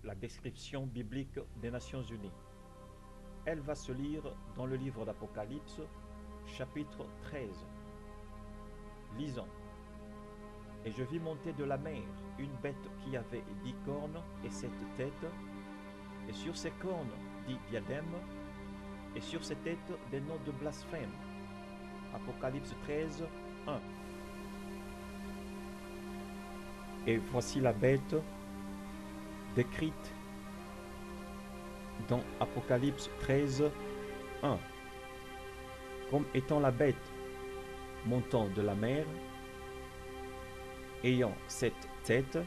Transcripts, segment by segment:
la description biblique des Nations Unies. Elle va se lire dans le livre d'Apocalypse, chapitre 13. Lisons. Et je vis monter de la mer une bête qui avait 10 cornes et 7 têtes, et sur ses cornes 10 diadèmes, et sur ses têtes des noms de blasphème. Apocalypse 13, 1. Et voici la bête décrite dans Apocalypse 13, 1, comme étant la bête montant de la mer, ayant 7 têtes,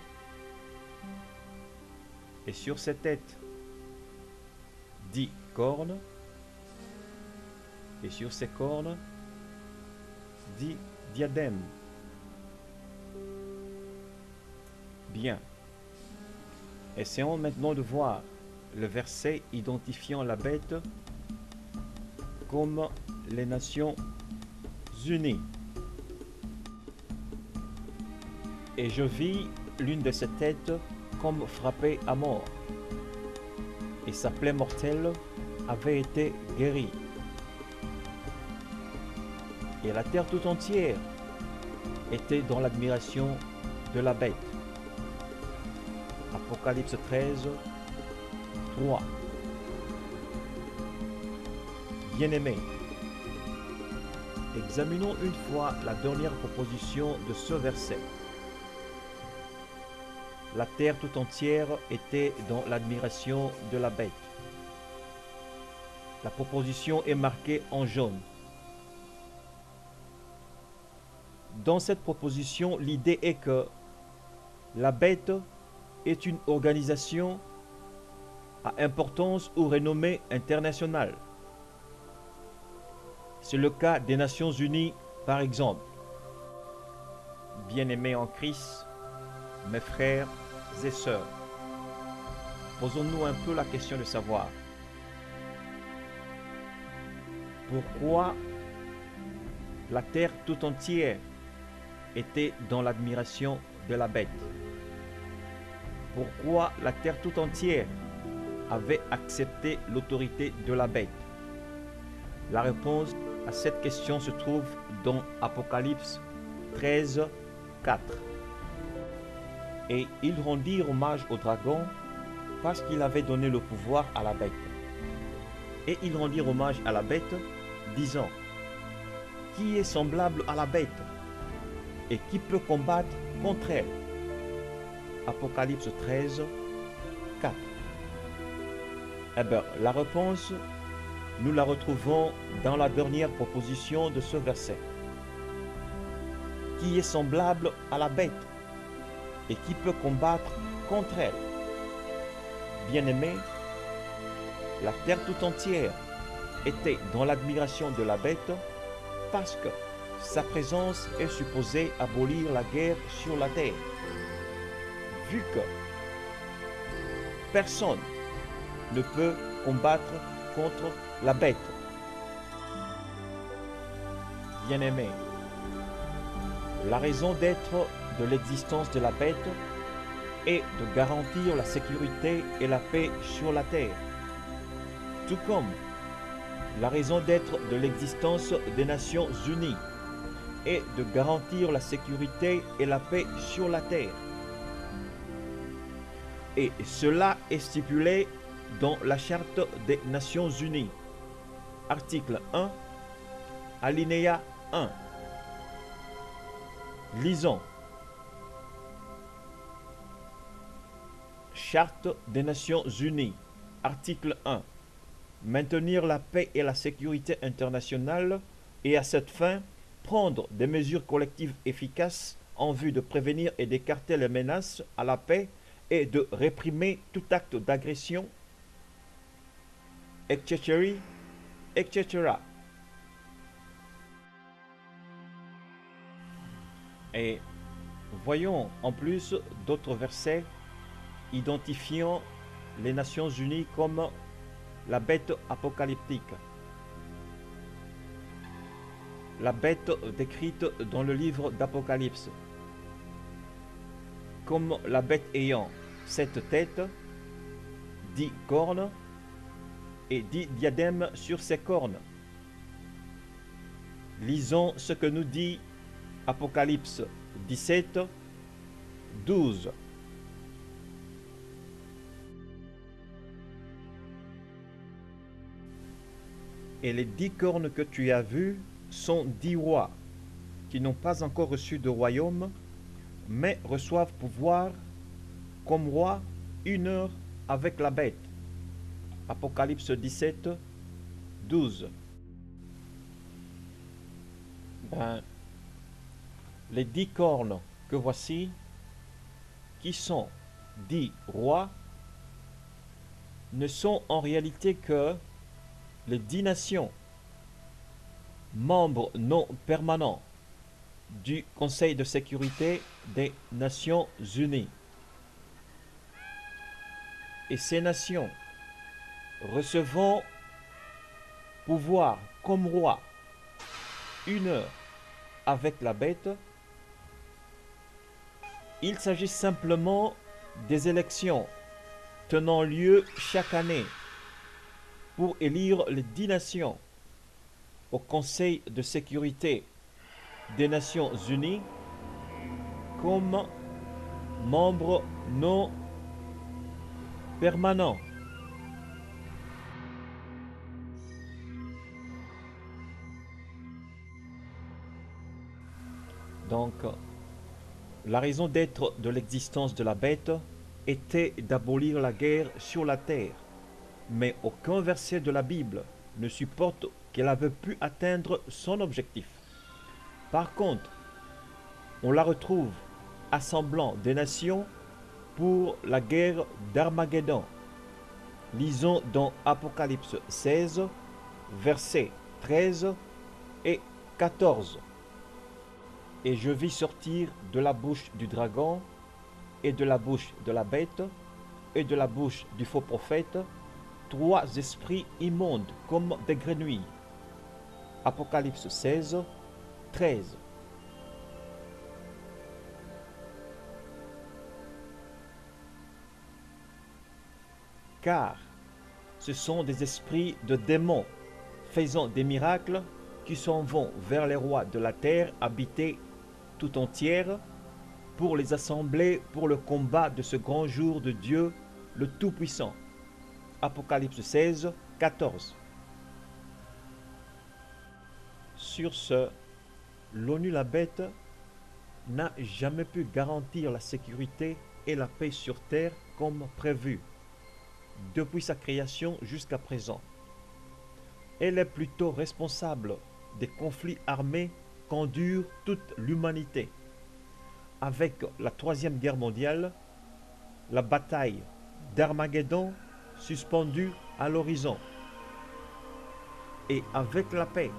et sur ces têtes 10 cornes, et sur ces cornes 10 diadèmes. Bien. Essayons maintenant de voir le verset identifiant la bête comme les Nations Unies. Et je vis l'une de ses têtes comme frappée à mort, et sa plaie mortelle avait été guérie. Et la terre tout entière était dans l'admiration de la bête. Apocalypse 13, 3. Bien-aimés, examinons une fois la dernière proposition de ce verset. La terre tout entière était dans l'admiration de la bête. La proposition est marquée en jaune. Dans cette proposition, l'idée est que la bête est une organisation à importance ou renommée internationale. C'est le cas des Nations Unies, par exemple. Bien-aimés en Christ, mes frères et sœurs, posons-nous un peu la question de savoir pourquoi la terre tout entière était dans l'admiration de la bête. Pourquoi la terre tout entière avait accepté l'autorité de la bête? La réponse à cette question se trouve dans Apocalypse 13, 4. Et ils rendirent hommage au dragon parce qu'il avait donné le pouvoir à la bête. Et ils rendirent hommage à la bête, disant: qui est semblable à la bête et qui peut combattre contre elle? Apocalypse 13, 4. Eh bien, la réponse, nous la retrouvons dans la dernière proposition de ce verset. Qui est semblable à la bête et qui peut combattre contre elle? Bien-aimés, la terre tout entière était dans l'admiration de la bête parce que sa présence est supposée abolir la guerre sur la terre. Vu que personne ne peut combattre contre la bête. Bien-aimés, la raison d'être de l'existence de la bête est de garantir la sécurité et la paix sur la terre. Tout comme la raison d'être de l'existence des Nations Unies est de garantir la sécurité et la paix sur la terre. Et cela est stipulé dans la Charte des Nations Unies, article 1, alinéa 1. Lisons. Charte des Nations Unies, article 1. Maintenir la paix et la sécurité internationale et à cette fin, prendre des mesures collectives efficaces en vue de prévenir et d'écarter les menaces à la paix et de réprimer tout acte d'agression, etc., etc. Et voyons en plus d'autres versets identifiant les Nations Unies comme la bête apocalyptique. La bête décrite dans le livre d'Apocalypse. Comme la bête ayant 7 têtes 10 cornes et 10 diadèmes sur ses cornes. Lisons ce que nous dit Apocalypse 17, 12. Et les 10 cornes que tu as vues sont 10 rois qui n'ont pas encore reçu de royaume, mais reçoivent pouvoir comme roi 1 heure avec la bête. Apocalypse 17, 12. Les 10 cornes que voici, qui sont 10 rois, ne sont en réalité que les 10 nations, membres non permanents du Conseil de sécurité des Nations Unies. Et ces nations recevant pouvoir comme roi 1 heure avec la bête, il s'agit simplement des élections tenant lieu chaque année pour élire les 10 nations au Conseil de sécurité des Nations Unies comme membres non permanents. Donc, la raison d'être de l'existence de la bête était d'abolir la guerre sur la terre. Mais aucun verset de la Bible ne supporte qu'elle avait pu atteindre son objectif. Par contre, on la retrouve assemblant des nations pour la guerre d'Armageddon. Lisons dans Apocalypse 16, versets 13 et 14. Et je vis sortir de la bouche du dragon, et de la bouche de la bête, et de la bouche du faux prophète, 3 esprits immondes comme des grenouilles. Apocalypse 16, 13. Car ce sont des esprits de démons faisant des miracles qui s'en vont vers les rois de la terre habitée tout entière pour les assembler pour le combat de ce grand jour de Dieu le Tout-Puissant. Apocalypse 16, 14. Sur ce, l'ONU la bête n'a jamais pu garantir la sécurité et la paix sur terre comme prévu depuis sa création jusqu'à présent. Elle est plutôt responsable des conflits armés qu'endure toute l'humanité. Avec la Troisième Guerre mondiale, la bataille d'Armageddon suspendue à l'horizon, et avec la paix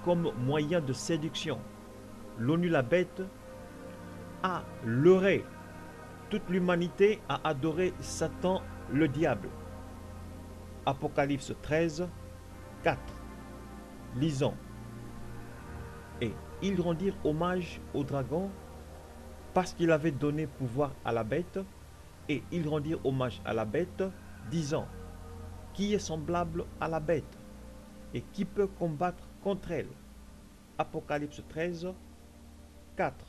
comme moyen de séduction, l'ONU la bête a leurré toute l'humanité à adorer Satan le diable. Apocalypse 13, 4. Lisons. Et ils rendirent hommage au dragon parce qu'il avait donné pouvoir à la bête, et ils rendirent hommage à la bête, disant, qui est semblable à la bête, et qui peut combattre contre elle. Apocalypse 13, 4.